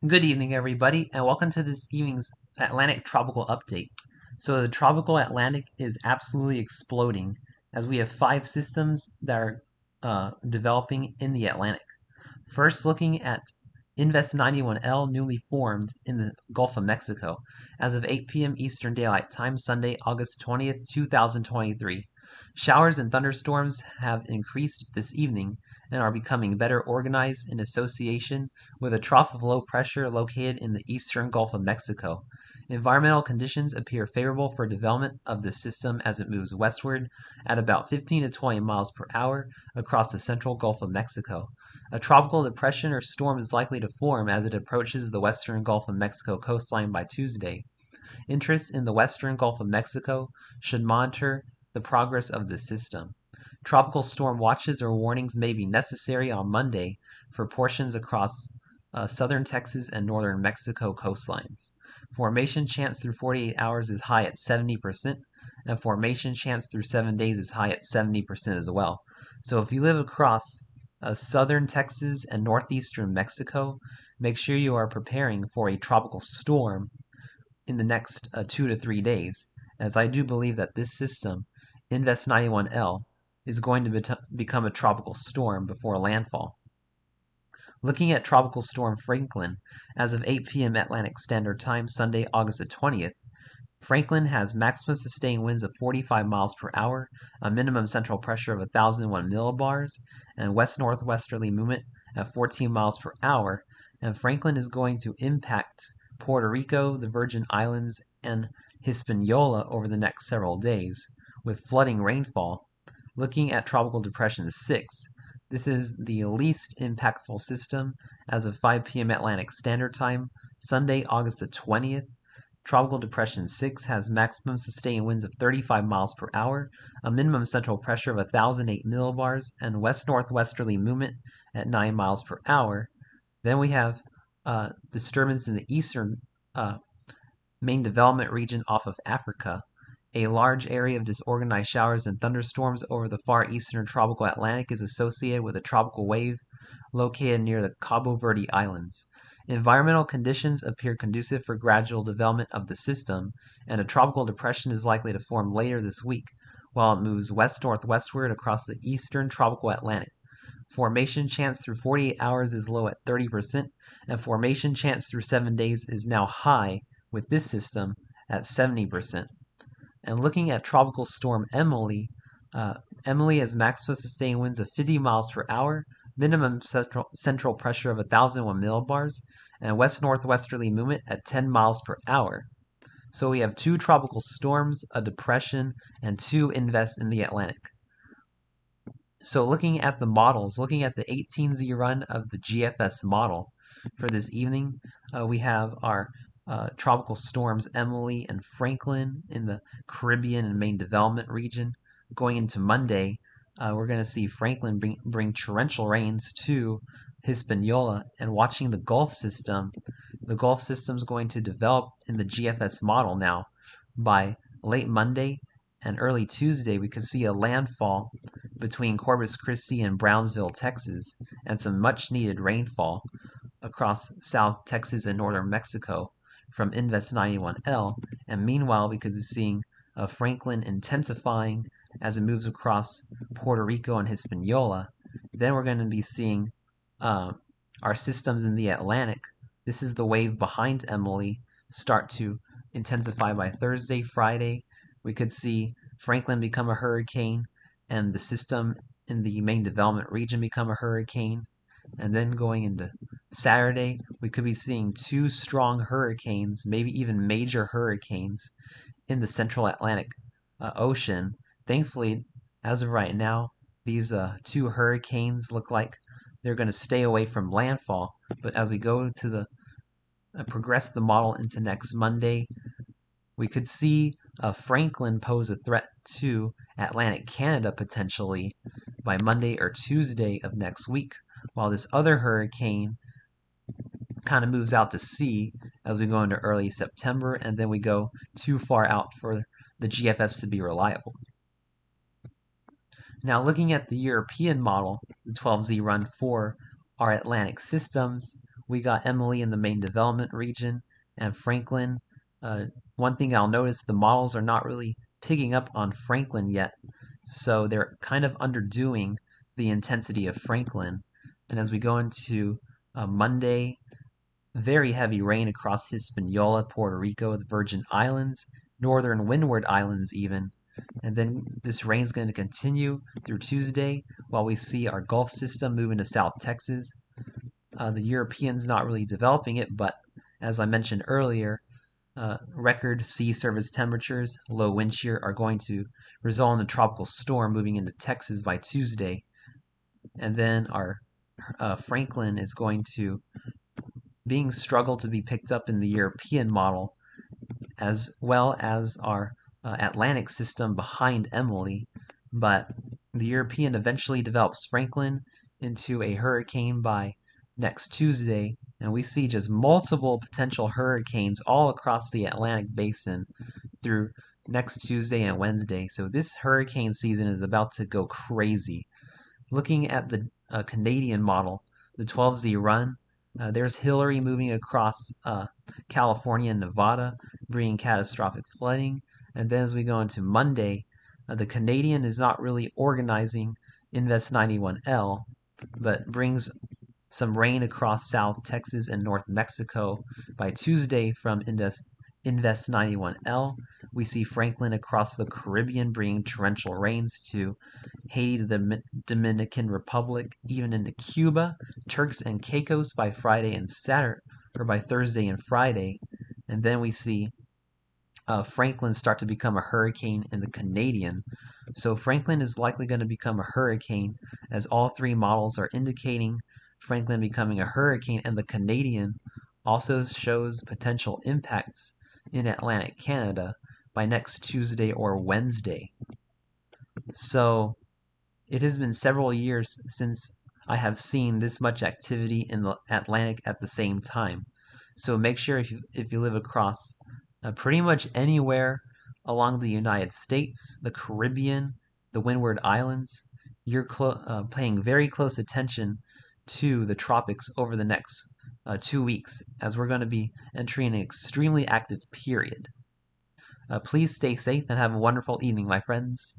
Good evening, everybody, and welcome to this evening's Atlantic Tropical Update. So, the tropical Atlantic is absolutely exploding as we have 5 systems that are developing in the Atlantic. First, looking at Invest 91L, newly formed in the Gulf of Mexico, as of 8 p.m. Eastern Daylight Time, Sunday, August 20th, 2023. Showers and thunderstorms have increased this evening and are becoming better organized in association with a trough of low pressure located in the eastern Gulf of Mexico. Environmental conditions appear favorable for development of the system as it moves westward at about 15 to 20 miles per hour across the central Gulf of Mexico. A tropical depression or storm is likely to form as it approaches the western Gulf of Mexico coastline by Tuesday. Interests in the western Gulf of Mexico should monitor the progress of the system. Tropical storm watches or warnings may be necessary on Monday for portions across southern Texas and northern Mexico coastlines. Formation chance through 48 hours is high at 70%, and formation chance through 7 days is high at 70% as well. So if you live across southern Texas and northeastern Mexico, make sure you are preparing for a tropical storm in the next 2 to 3 days, as I do believe that this system, Invest 91L, is going to become a tropical storm before landfall. Looking at Tropical Storm Franklin, as of 8 p.m. Atlantic Standard Time, Sunday, August the 20th, Franklin has maximum sustained winds of 45 miles per hour, a minimum central pressure of 1,001 millibars, and west-northwesterly movement at 14 miles per hour, and Franklin is going to impact Puerto Rico, the Virgin Islands, and Hispaniola over the next several days, with flooding rainfall. Looking at Tropical Depression 6, this is the least impactful system as of 5 p.m. Atlantic Standard Time, Sunday, August the 20th. Tropical Depression 6 has maximum sustained winds of 35 miles per hour, a minimum central pressure of 1,008 millibars, and west-northwesterly movement at 9 miles per hour. Then we have disturbance in the eastern main development region off of Africa. A large area of disorganized showers and thunderstorms over the far eastern tropical Atlantic is associated with a tropical wave located near the Cabo Verde Islands. Environmental conditions appear conducive for gradual development of the system, and a tropical depression is likely to form later this week, while it moves west-northwestward across the eastern tropical Atlantic. Formation chance through 48 hours is low at 30%, and formation chance through 7 days is now high with this system at 70%. And looking at Tropical Storm Emily, Emily has maximum sustained winds of 50 miles per hour, minimum central pressure of 1,001 millibars, and west-northwesterly movement at 10 miles per hour. So we have 2 tropical storms, a depression, and 2 invests in the Atlantic. So looking at the models, looking at the 18Z run of the GFS model for this evening, we have our tropical storms Emily and Franklin in the Caribbean and main development region. Going into Monday, we're going to see Franklin bring torrential rains to Hispaniola, and watching the Gulf system. The Gulf system is going to develop in the GFS model now. By late Monday and early Tuesday, we could see a landfall between Corpus Christi and Brownsville, Texas, and some much needed rainfall across South Texas and northern Mexico from Invest 91L, and meanwhile we could be seeing Franklin intensifying as it moves across Puerto Rico and Hispaniola. Then we're going to be seeing our systems in the Atlantic. This is the wave behind Emily start to intensify by Thursday, Friday. We could see Franklin become a hurricane and the system in the main development region become a hurricane. And then going into Saturday, we could be seeing 2 strong hurricanes, maybe even major hurricanes, in the central Atlantic Ocean. Thankfully, as of right now, these 2 hurricanes look like they're going to stay away from landfall. But as we go to the progress the model into next Monday, we could see Franklin pose a threat to Atlantic Canada potentially by Monday or Tuesday of next week, while this other hurricane kind of moves out to sea as we go into early September, and then we go too far out for the GFS to be reliable. Now looking at the European model, the 12Z run for our Atlantic systems, we got Emily in the main development region and Franklin. Uh, One thing I'll notice, the models are not really picking up on Franklin yet, so they're kind of underdoing the intensity of Franklin. And as we go into Monday, very heavy rain across Hispaniola, Puerto Rico, the Virgin Islands, northern Windward Islands even. And then this rain is going to continue through Tuesday while we see our Gulf system move into South Texas. The Europeans not really developing it, but as I mentioned earlier, record sea surface temperatures, low wind shear are going to result in a tropical storm moving into Texas by Tuesday. And then our Franklin is going to being struggled to be picked up in the European model, as well as our Atlantic system behind Emily. But the European eventually develops Franklin into a hurricane by next Tuesday, and we see just multiple potential hurricanes all across the Atlantic Basin through next Tuesday and Wednesday. So this hurricane season is about to go crazy. Looking at the Canadian model, the 12Z run, there's Hillary moving across California and Nevada, bringing catastrophic flooding. And then as we go into Monday, the Canadian is not really organizing Invest 91L, but brings some rain across South Texas and North Mexico. By Tuesday from Invest 91L, we see Franklin across the Caribbean bringing torrential rains to Haiti, the Dominican Republic, even into Cuba, Turks and Caicos by Friday and Saturday, or by Thursday and Friday. And then we see Franklin start to become a hurricane in the Canadian. So Franklin is likely going to become a hurricane, as all three models are indicating Franklin becoming a hurricane, and the Canadian also shows potential impacts in Atlantic Canada by next Tuesday or Wednesday. So it has been several years since I have seen this much activity in the Atlantic at the same time. So make sure if you live across pretty much anywhere along the United States, the Caribbean, the Windward Islands, you're paying very close attention to the tropics over the next 2 weeks, as we're going to be entering an extremely active period. Please stay safe and have a wonderful evening, my friends.